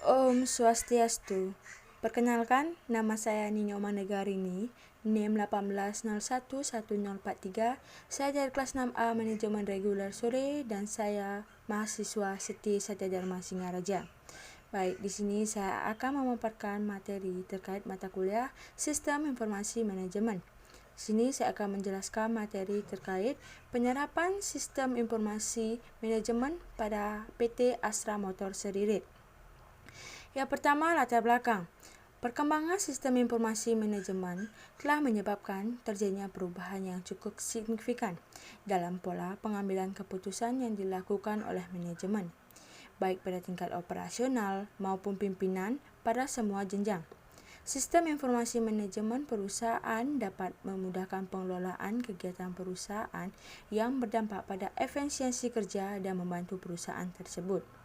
Om Swastiastu. Perkenalkan, nama saya Ninyo Manegarini, NIM 18011043. Saya dari kelas 6A Manajemen Reguler Sore dan saya mahasiswa Seti Satyadharma Singaraja. Baik, di sini saya akan memaparkan materi terkait mata kuliah Sistem Informasi Manajemen. Di sini saya akan menjelaskan materi terkait penyerapan Sistem Informasi Manajemen pada PT Astra Motor Seririt. Yang pertama, latar belakang. Perkembangan sistem informasi manajemen telah menyebabkan terjadinya perubahan yang cukup signifikan dalam pola pengambilan keputusan yang dilakukan oleh manajemen, baik pada tingkat operasional maupun pimpinan pada semua jenjang. Sistem informasi manajemen perusahaan dapat memudahkan pengelolaan kegiatan perusahaan yang berdampak pada efisiensi kerja dan membantu perusahaan tersebut.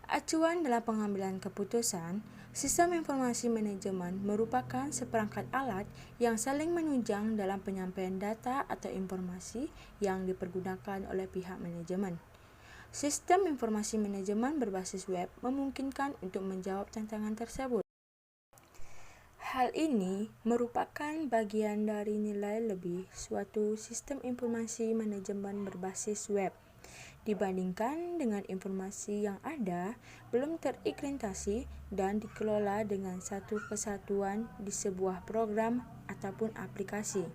Acuan dalam pengambilan keputusan, sistem informasi manajemen merupakan seperangkat alat yang saling menunjang dalam penyampaian data atau informasi yang dipergunakan oleh pihak manajemen. Sistem informasi manajemen berbasis web memungkinkan untuk menjawab tantangan tersebut. Hal ini merupakan bagian dari nilai lebih suatu sistem informasi manajemen berbasis web dibandingkan dengan informasi yang ada, belum terimplementasi dan dikelola dengan satu kesatuan di sebuah program ataupun aplikasi.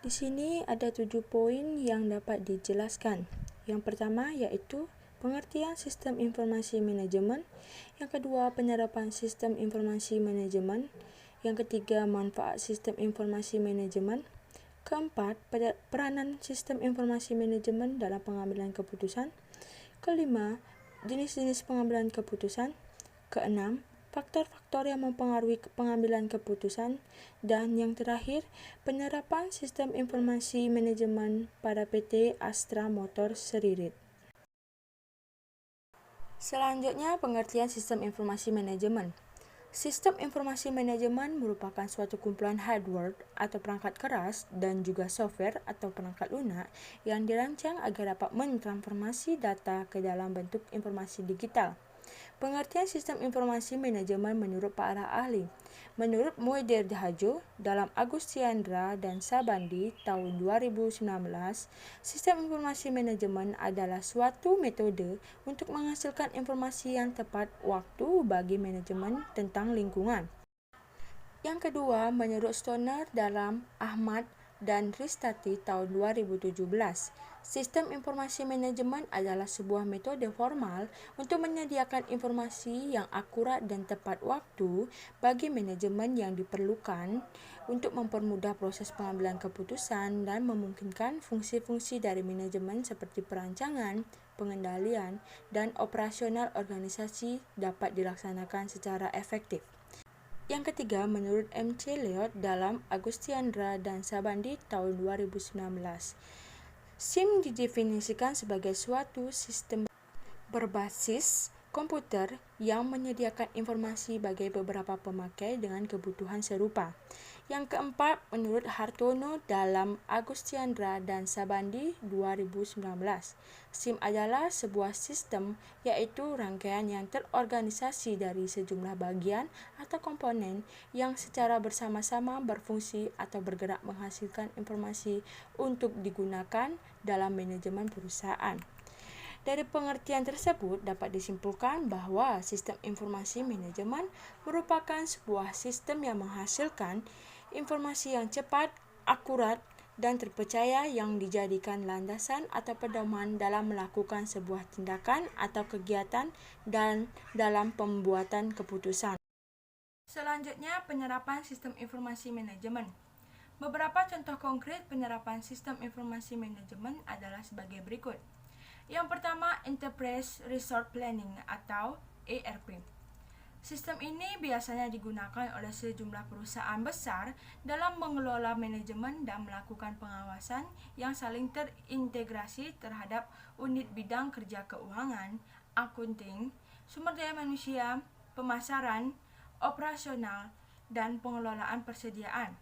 Di sini ada 7 poin yang dapat dijelaskan. Yang pertama yaitu pengertian sistem informasi manajemen, yang kedua penyerapan sistem informasi manajemen, yang ketiga manfaat sistem informasi manajemen, keempat, peranan sistem informasi manajemen dalam pengambilan keputusan. Kelima, jenis-jenis pengambilan keputusan. Keenam, faktor-faktor yang mempengaruhi pengambilan keputusan. Dan yang terakhir, penyerapan sistem informasi manajemen pada PT Astra Motor Seririt. Selanjutnya, pengertian sistem informasi manajemen. Sistem informasi manajemen merupakan suatu kumpulan hardware atau perangkat keras dan juga software atau perangkat lunak yang dirancang agar dapat mentransformasi data ke dalam bentuk informasi digital. Pengertian sistem informasi manajemen menurut para ahli. Menurut Muidir Dahajo dalam Agustiandra dan Sabandi tahun 2019, sistem informasi manajemen adalah suatu metode untuk menghasilkan informasi yang tepat waktu bagi manajemen tentang lingkungan. Yang kedua, menurut Stoner dalam Ahmad dan Ristati tahun 2017, sistem informasi manajemen adalah sebuah metode formal untuk menyediakan informasi yang akurat dan tepat waktu bagi manajemen yang diperlukan untuk mempermudah proses pengambilan keputusan dan memungkinkan fungsi-fungsi dari manajemen seperti perancangan, pengendalian, dan operasional organisasi dapat dilaksanakan secara efektif. Yang ketiga, menurut M.C. Leod dalam Agustiandra dan Sabandi tahun 2019, SIM didefinisikan sebagai suatu sistem berbasis komputer yang menyediakan informasi bagi beberapa pemakai dengan kebutuhan serupa. Yang keempat, menurut Hartono dalam Agustiandra dan Sabandi 2019, SIM adalah sebuah sistem yaitu rangkaian yang terorganisasi dari sejumlah bagian atau komponen yang secara bersama-sama berfungsi atau bergerak menghasilkan informasi untuk digunakan dalam manajemen perusahaan. Dari pengertian tersebut dapat disimpulkan bahwa sistem informasi manajemen merupakan sebuah sistem yang menghasilkan informasi yang cepat, akurat, dan terpercaya yang dijadikan landasan atau pedoman dalam melakukan sebuah tindakan atau kegiatan dan dalam pembuatan keputusan. Selanjutnya, penyerapan sistem informasi manajemen. Beberapa contoh konkret penyerapan sistem informasi manajemen adalah sebagai berikut. Yang pertama, Enterprise Resource Planning atau ERP. Sistem ini biasanya digunakan oleh sejumlah perusahaan besar dalam mengelola manajemen dan melakukan pengawasan yang saling terintegrasi terhadap unit bidang kerja keuangan, akunting, sumber daya manusia, pemasaran, operasional, dan pengelolaan persediaan.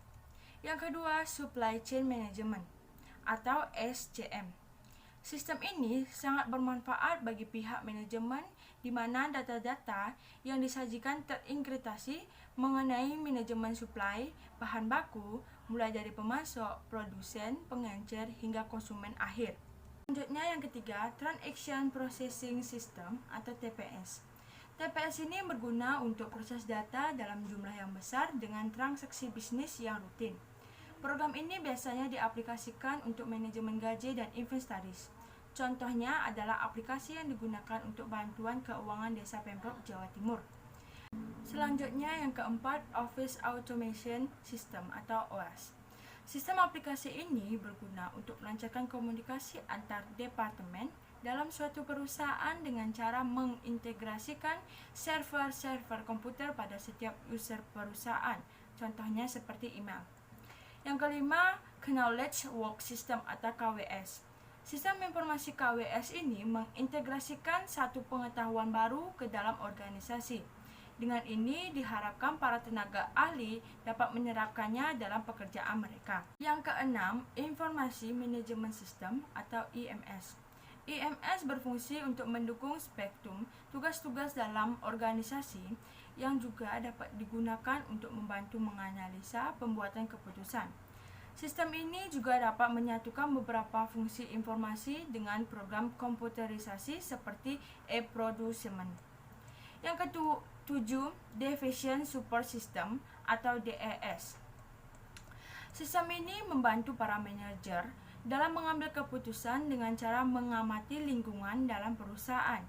Yang kedua, Supply Chain Management atau SCM. Sistem ini sangat bermanfaat bagi pihak manajemen di mana data-data yang disajikan terinkriptasi mengenai manajemen suplai bahan baku mulai dari pemasok, produsen, pengecer hingga konsumen akhir. Selanjutnya yang ketiga, Transaction Processing System atau TPS. TPS ini berguna untuk proses data dalam jumlah yang besar dengan transaksi bisnis yang rutin. Program ini biasanya diaplikasikan untuk manajemen gaji dan inventaris. Contohnya adalah aplikasi yang digunakan untuk bantuan keuangan Desa Pemprov Jawa Timur. Selanjutnya yang keempat, Office Automation System atau OAS. Sistem aplikasi ini berguna untuk melancarkan komunikasi antar departemen dalam suatu perusahaan dengan cara mengintegrasikan server-server komputer pada setiap user perusahaan, contohnya seperti email. Yang kelima, Knowledge Work System atau KWS. Sistem informasi KWS ini mengintegrasikan satu pengetahuan baru ke dalam organisasi. Dengan ini diharapkan para tenaga ahli dapat menyerapkannya dalam pekerjaan mereka. Yang keenam, Informasi Management System atau IMS. IMS berfungsi untuk mendukung spektrum tugas-tugas dalam organisasi yang juga dapat digunakan untuk membantu menganalisa pembuatan keputusan. Sistem ini juga dapat menyatukan beberapa fungsi informasi dengan program komputerisasi seperti e-procurement. Yang ketujuh, Decision Support System atau DES. Sistem ini membantu para manajer dalam mengambil keputusan dengan cara mengamati lingkungan dalam perusahaan.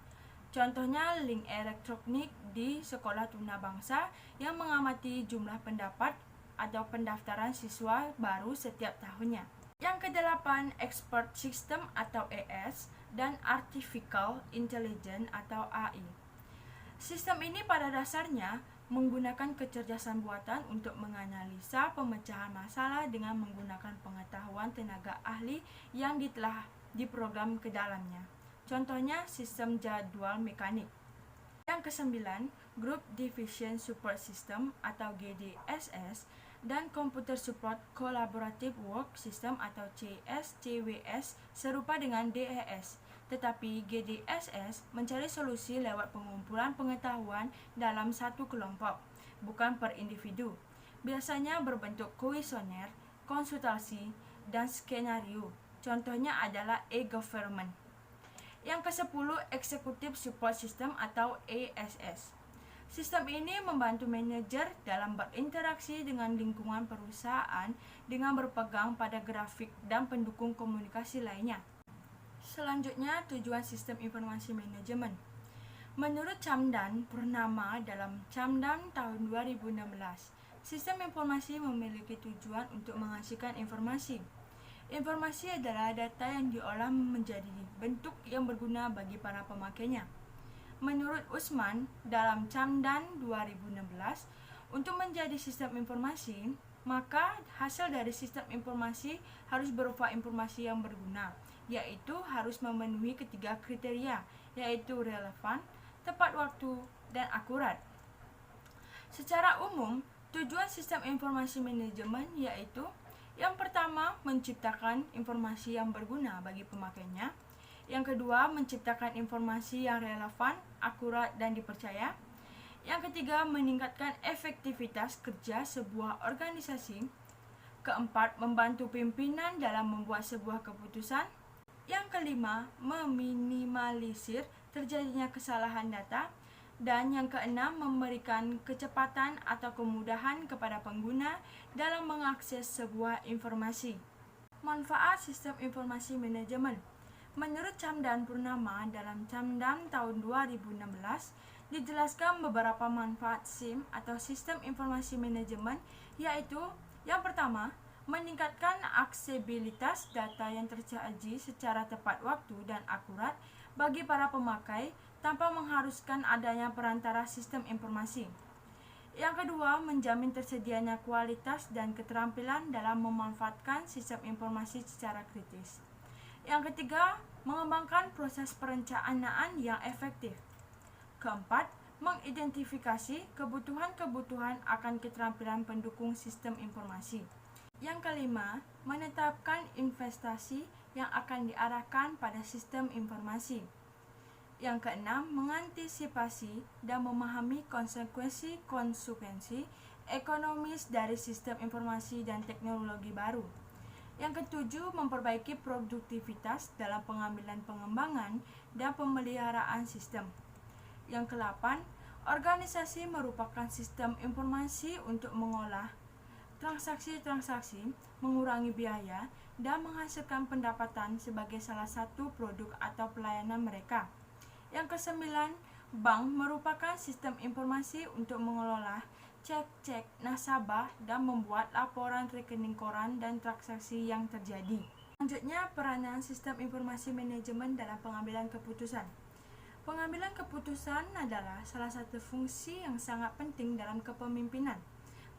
Contohnya link elektronik di Sekolah Tuna Bangsa yang mengamati jumlah pendapat atau pendaftaran siswa baru setiap tahunnya. Yang kedelapan, Expert System atau ES dan Artificial Intelligence atau AI. Sistem ini pada dasarnya menggunakan kecerdasan buatan untuk menganalisa pemecahan masalah dengan menggunakan pengetahuan tenaga ahli yang telah diprogram ke dalamnya. Contohnya sistem jadwal mekanik. Yang kesembilan, Group Division Support System atau GDSS dan Computer Support Collaborative Work System atau CSCWS serupa dengan DES. Tetapi GDSS mencari solusi lewat pengumpulan pengetahuan dalam satu kelompok, bukan per individu. Biasanya berbentuk kuesioner, konsultasi, dan skenario. Contohnya adalah e-government. Yang ke-10, Executive Support System atau ESS. Sistem ini membantu manajer dalam berinteraksi dengan lingkungan perusahaan dengan berpegang pada grafik dan pendukung komunikasi lainnya. Selanjutnya, tujuan sistem informasi manajemen. Menurut Camdan Purnama dalam Camdan tahun 2016, sistem informasi memiliki tujuan untuk menghasilkan informasi. Informasi adalah data yang diolah menjadi bentuk yang berguna bagi para pemakainya. Menurut Usman dalam Camdan 2016, untuk menjadi sistem informasi, maka hasil dari sistem informasi harus berupa informasi yang berguna, yaitu harus memenuhi ketiga kriteria, yaitu relevan, tepat waktu, dan akurat. Secara umum, tujuan sistem informasi manajemen yaitu yang pertama, menciptakan informasi yang berguna bagi pemakainya. Yang kedua, menciptakan informasi yang relevan, akurat, dan dipercaya. Yang ketiga, meningkatkan efektivitas kerja sebuah organisasi. Keempat, membantu pimpinan dalam membuat sebuah keputusan. Yang kelima, meminimalisir terjadinya kesalahan data. Dan yang keenam, memberikan kecepatan atau kemudahan kepada pengguna dalam mengakses sebuah informasi. Manfaat sistem informasi manajemen. Menurut Camdan Purnama dalam Camdan tahun 2016, dijelaskan beberapa manfaat SIM atau sistem informasi manajemen, yaitu yang pertama, meningkatkan aksesibilitas data yang tersaji secara tepat waktu dan akurat bagi para pemakai tanpa mengharuskan adanya perantara sistem informasi. Yang kedua, menjamin tersedianya kualitas dan keterampilan dalam memanfaatkan sistem informasi secara kritis. Yang ketiga, mengembangkan proses perencanaan yang efektif. Keempat, mengidentifikasi kebutuhan-kebutuhan akan keterampilan pendukung sistem informasi. Yang kelima, menetapkan investasi yang akan diarahkan pada sistem informasi. Yang keenam, mengantisipasi dan memahami konsekuensi ekonomis dari sistem informasi dan teknologi baru. Yang ketujuh, memperbaiki produktivitas dalam pengambilan pengembangan dan pemeliharaan sistem. Yang kedelapan, organisasi merupakan sistem informasi untuk mengolah transaksi-transaksi, mengurangi biaya, dan menghasilkan pendapatan sebagai salah satu produk atau pelayanan mereka. Yang kesembilan, bank merupakan sistem informasi untuk mengelola cek-cek nasabah dan membuat laporan rekening koran dan transaksi yang terjadi. Selanjutnya, peranan sistem informasi manajemen dalam pengambilan keputusan. Pengambilan keputusan adalah salah satu fungsi yang sangat penting dalam kepemimpinan.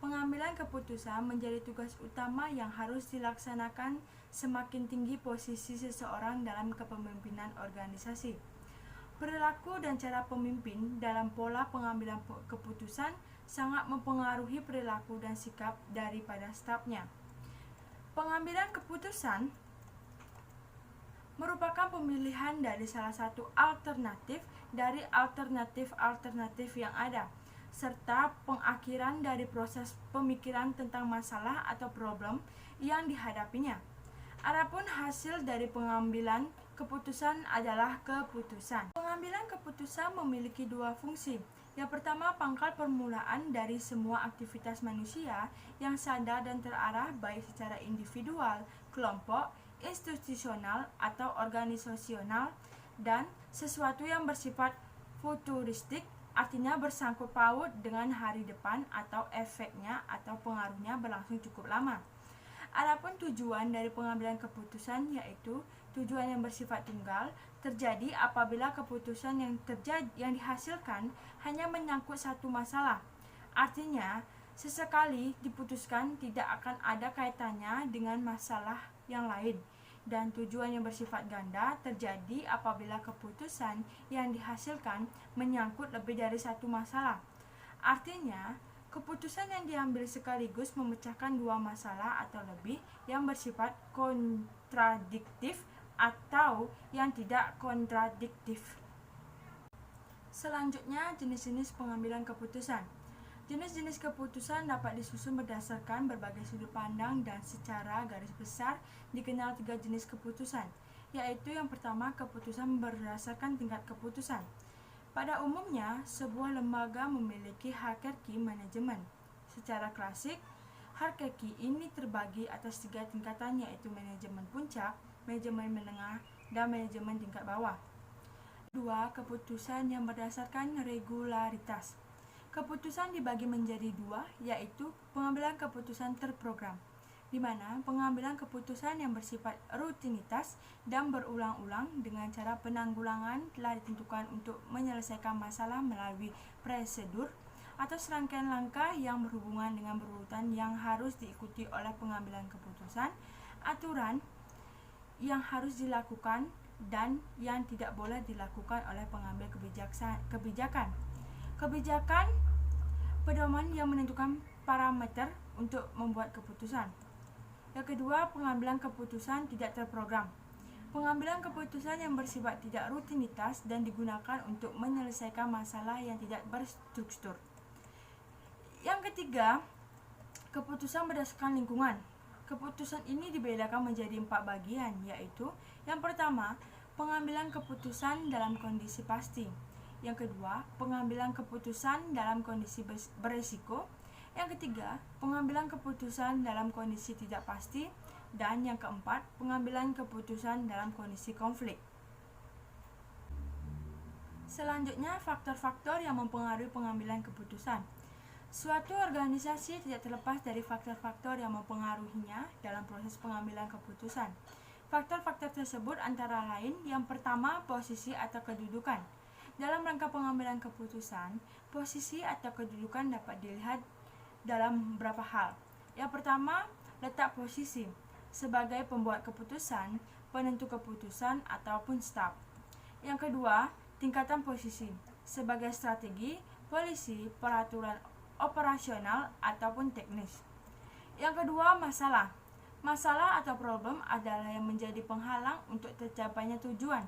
Pengambilan keputusan menjadi tugas utama yang harus dilaksanakan semakin tinggi posisi seseorang dalam kepemimpinan organisasi. Perilaku dan cara pemimpin dalam pola pengambilan keputusan sangat mempengaruhi perilaku dan sikap daripada stafnya. Pengambilan keputusan merupakan pemilihan dari salah satu alternatif dari alternatif yang ada, serta pengakhiran dari proses pemikiran tentang masalah atau problem yang dihadapinya. Adapun hasil dari pengambilan keputusan adalah keputusan. Pengambilan keputusan memiliki dua fungsi. Yang pertama, pangkal permulaan dari semua aktivitas manusia yang sadar dan terarah baik secara individual, kelompok, institusional, atau organisasional, dan sesuatu yang bersifat futuristik, artinya bersangkut paut dengan hari depan atau efeknya atau pengaruhnya berlangsung cukup lama. Adapun tujuan dari pengambilan keputusan yaitu tujuan yang bersifat tunggal, terjadi apabila keputusan yang dihasilkan hanya menyangkut satu masalah. Artinya, sesekali diputuskan tidak akan ada kaitannya dengan masalah yang lain. Dan tujuan yang bersifat ganda terjadi apabila keputusan yang dihasilkan menyangkut lebih dari satu masalah. Artinya, keputusan yang diambil sekaligus memecahkan dua masalah atau lebih yang bersifat kontradiktif atau yang tidak kontradiktif. Selanjutnya, jenis-jenis pengambilan keputusan. Jenis-jenis keputusan dapat disusun berdasarkan berbagai sudut pandang dan secara garis besar dikenal tiga jenis keputusan, yaitu yang pertama, keputusan berdasarkan tingkat keputusan. Pada umumnya, sebuah lembaga memiliki hierarki manajemen. Secara klasik, hierarki ini terbagi atas tiga tingkatan, yaitu manajemen puncak, manajemen menengah, dan manajemen tingkat bawah. Dua, keputusan yang berdasarkan regularitas. Keputusan dibagi menjadi dua, yaitu pengambilan keputusan terprogram, di mana pengambilan keputusan yang bersifat rutinitas dan berulang-ulang dengan cara penanggulangan telah ditentukan untuk menyelesaikan masalah melalui prosedur atau serangkaian langkah yang berhubungan dengan berurutan yang harus diikuti oleh pengambilan keputusan, aturan yang harus dilakukan dan yang tidak boleh dilakukan oleh pengambil kebijakan. Kebijakan pedoman yang menentukan parameter untuk membuat keputusan. Yang kedua, pengambilan keputusan tidak terprogram. Pengambilan keputusan yang bersifat tidak rutinitas dan digunakan untuk menyelesaikan masalah yang tidak berstruktur. Yang ketiga, keputusan berdasarkan lingkungan. Keputusan ini dibedakan menjadi 4 bagian, yaitu yang pertama, pengambilan keputusan dalam kondisi pasti. Yang kedua, pengambilan keputusan dalam kondisi beresiko. Yang ketiga, pengambilan keputusan dalam kondisi tidak pasti. Dan yang keempat, pengambilan keputusan dalam kondisi konflik. Selanjutnya, faktor-faktor yang mempengaruhi pengambilan keputusan. Suatu organisasi tidak terlepas dari faktor-faktor yang mempengaruhinya dalam proses pengambilan keputusan. Faktor-faktor tersebut antara lain, yang pertama, posisi atau kedudukan. Dalam rangka pengambilan keputusan, posisi atau kedudukan dapat dilihat dalam beberapa hal. Yang pertama, letak posisi sebagai pembuat keputusan, penentu keputusan, ataupun staf. Yang kedua, tingkatan posisi sebagai strategi, polisi, peraturan operasional, ataupun teknis. Yang kedua, masalah. Masalah atau problem adalah yang menjadi penghalang untuk tercapainya tujuan,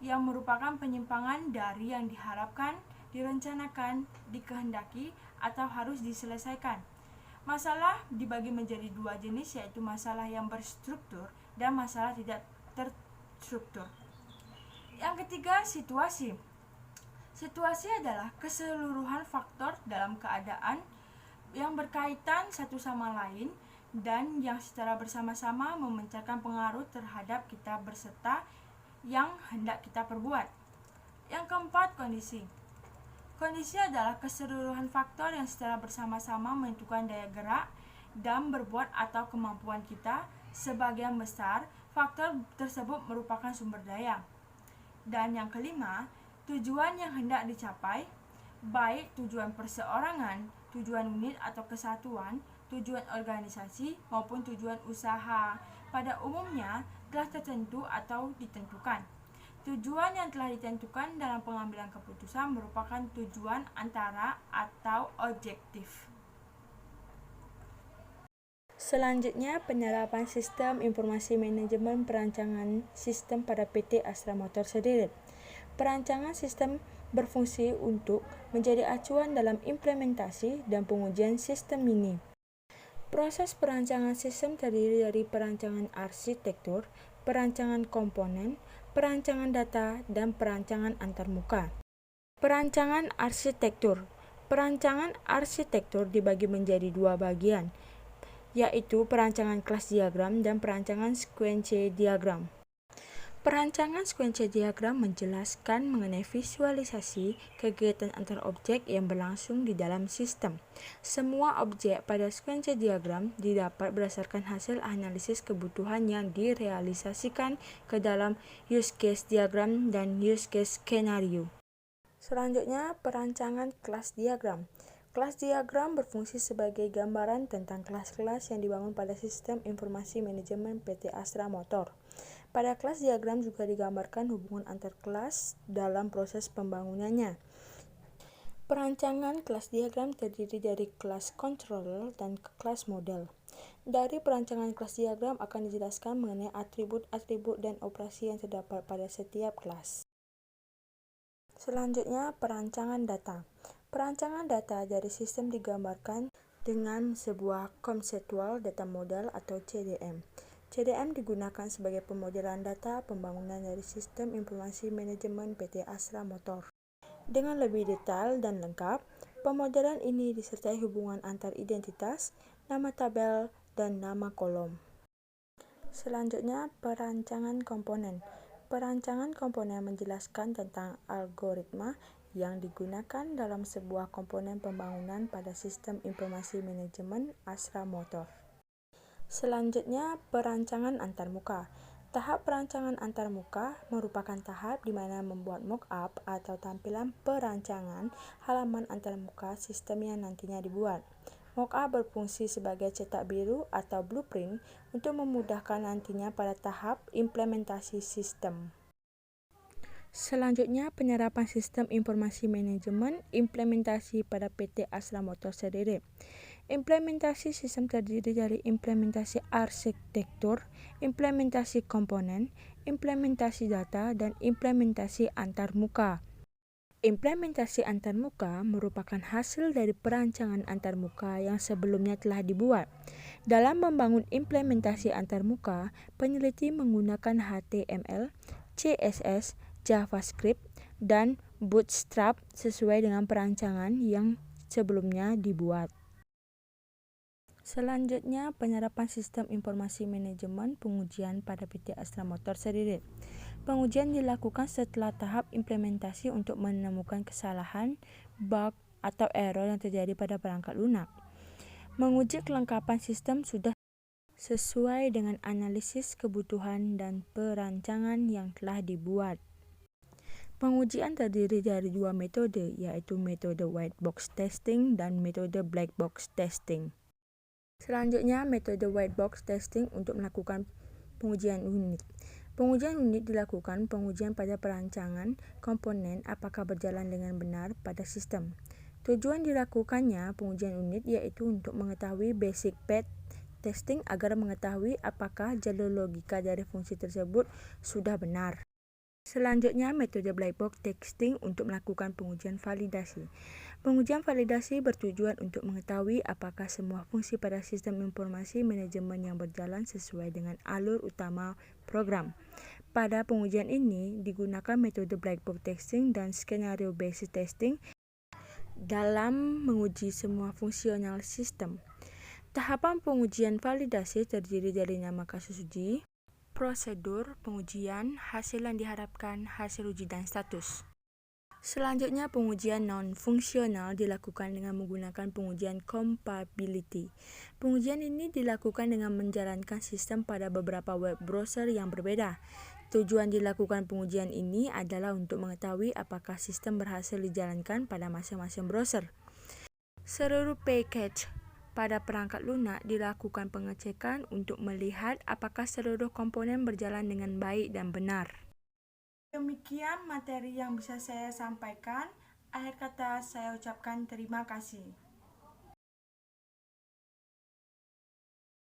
yang merupakan penyimpangan dari yang diharapkan, direncanakan, dikehendaki, atau harus diselesaikan. Masalah dibagi menjadi dua jenis, yaitu masalah yang berstruktur dan masalah tidak terstruktur. Yang ketiga, situasi. Situasi adalah keseluruhan faktor dalam keadaan yang berkaitan satu sama lain dan yang secara bersama-sama memancarkan pengaruh terhadap kita berserta yang hendak kita perbuat. Yang keempat, kondisi. Kondisi adalah keseluruhan faktor yang secara bersama-sama menentukan daya gerak dan berbuat atau kemampuan kita. Sebagian besar faktor tersebut merupakan sumber daya. Dan yang kelima, tujuan yang hendak dicapai, baik tujuan perseorangan, tujuan unit atau kesatuan, tujuan organisasi maupun tujuan usaha, pada umumnya telah tertentu atau ditentukan. Tujuan yang telah ditentukan dalam pengambilan keputusan merupakan tujuan antara atau objektif. Selanjutnya, penerapan sistem informasi manajemen perancangan sistem pada PT Astra Motor sendiri. Perancangan sistem berfungsi untuk menjadi acuan dalam implementasi dan pengujian sistem ini. Proses perancangan sistem terdiri dari perancangan arsitektur, perancangan komponen, perancangan data, dan perancangan antarmuka. Perancangan arsitektur. Perancangan arsitektur dibagi menjadi dua bagian, yaitu perancangan kelas diagram dan perancangan sequence diagram. Perancangan sequence diagram menjelaskan mengenai visualisasi kegiatan antar objek yang berlangsung di dalam sistem. Semua objek pada sequence diagram didapat berdasarkan hasil analisis kebutuhan yang direalisasikan ke dalam use case diagram dan use case skenario. Selanjutnya, perancangan kelas diagram. Kelas diagram berfungsi sebagai gambaran tentang kelas-kelas yang dibangun pada sistem informasi manajemen PT Astra Motor. Pada kelas diagram juga digambarkan hubungan antar kelas dalam proses pembangunannya. Perancangan kelas diagram terdiri dari kelas controller dan kelas model. Dari perancangan kelas diagram akan dijelaskan mengenai atribut-atribut dan operasi yang terdapat pada setiap kelas. Selanjutnya, perancangan data. Perancangan data dari sistem digambarkan dengan sebuah konseptual data model atau CDM. CDM digunakan sebagai pemodelan data pembangunan dari sistem informasi manajemen PT Astra Motor. Dengan lebih detail dan lengkap, pemodelan ini disertai hubungan antar identitas, nama tabel, dan nama kolom. Selanjutnya, perancangan komponen. Perancangan komponen menjelaskan tentang algoritma yang digunakan dalam sebuah komponen pembangunan pada sistem informasi manajemen Astra Motor. Selanjutnya, perancangan antarmuka. Tahap perancangan antarmuka merupakan tahap di mana membuat mock-up atau tampilan perancangan halaman antarmuka sistem yang nantinya dibuat. Mock-up berfungsi sebagai cetak biru atau blueprint untuk memudahkan nantinya pada tahap implementasi sistem. Selanjutnya, penyerapan sistem informasi manajemen implementasi pada PT Astra Motor sendiri. Implementasi sistem terdiri dari implementasi arsitektur, implementasi komponen, implementasi data, dan implementasi antarmuka. Implementasi antarmuka merupakan hasil dari perancangan antarmuka yang sebelumnya telah dibuat. Dalam membangun implementasi antarmuka, peneliti menggunakan HTML, CSS, JavaScript, dan Bootstrap sesuai dengan perancangan yang sebelumnya dibuat. Selanjutnya, penyerapan sistem informasi manajemen pengujian pada PT Astra Motor sendiri. Pengujian dilakukan setelah tahap implementasi untuk menemukan kesalahan, bug, atau error yang terjadi pada perangkat lunak. Menguji kelengkapan sistem sudah sesuai dengan analisis kebutuhan dan perancangan yang telah dibuat. Pengujian terdiri dari dua metode, yaitu metode white box testing dan metode black box testing. Selanjutnya, metode white box testing untuk melakukan pengujian unit. Pengujian unit dilakukan pengujian pada perancangan komponen apakah berjalan dengan benar pada sistem. Tujuan dilakukannya pengujian unit yaitu untuk mengetahui basic path testing agar mengetahui apakah jalur logika dari fungsi tersebut sudah benar. Selanjutnya, metode black box testing untuk melakukan pengujian validasi. Pengujian validasi bertujuan untuk mengetahui apakah semua fungsi pada sistem informasi manajemen yang berjalan sesuai dengan alur utama program. Pada pengujian ini, digunakan metode black box testing dan skenario based testing dalam menguji semua fungsional sistem. Tahapan pengujian validasi terdiri dari nama kasus uji, prosedur pengujian, hasil yang diharapkan, hasil uji dan status. Selanjutnya, pengujian non-fungsional dilakukan dengan menggunakan pengujian compatibility. Pengujian ini dilakukan dengan menjalankan sistem pada beberapa web browser yang berbeda. Tujuan dilakukan pengujian ini adalah untuk mengetahui apakah sistem berhasil dijalankan pada masing-masing browser. Seluruh package pada perangkat lunak dilakukan pengecekan untuk melihat apakah seluruh komponen berjalan dengan baik dan benar. Demikian materi yang bisa saya sampaikan. Akhir kata saya ucapkan terima kasih.